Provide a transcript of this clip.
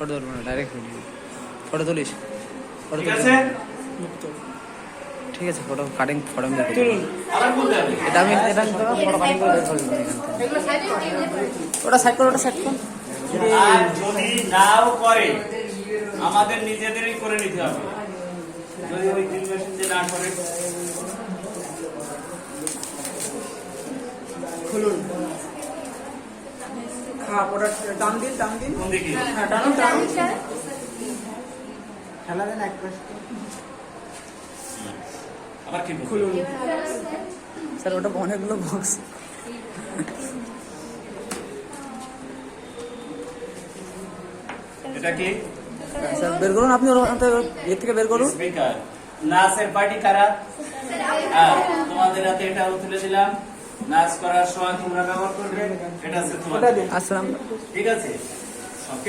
Photo ধরবো না, direct photo তুলিস। Photo ঠিক আছে ঠিক আছে, ফটো কাটিং ফটো আমি দেখে চলুন আবার বলতে হবে এটা আমি ফটো কাটিং করে বের করে দেবো এখান থেকে। ওটা সাইড কর, ওটা সাইড কর। আর যদি নাও করে আমাদের নিজেদেরই করে নিতে হবে, যদি ওই ড্রিল মেশিন দিয়ে না করে। খুলুন। হ্যাঁ, ওটা টান দিন, টান দিন। কোন দিকে? হ্যাঁ, টানুন, টানুন। খেলা দেন এক পাশ। আবার কি খুলুন। স্যার ওটা অনেকগুলো বক্স। এটা কি? স্যার বের করুন আপনি, ওর এর থেকে বের করুন। স্পিকার। নাচের পার্টি কারা? তোমাদের হাতে এটা তুলে দিলাম, নাচ করার সময় তোমরা ব্যবহার করবে, এটা আছে তোমাদের। আসসালাম। ঠিক আছে? সবকিছু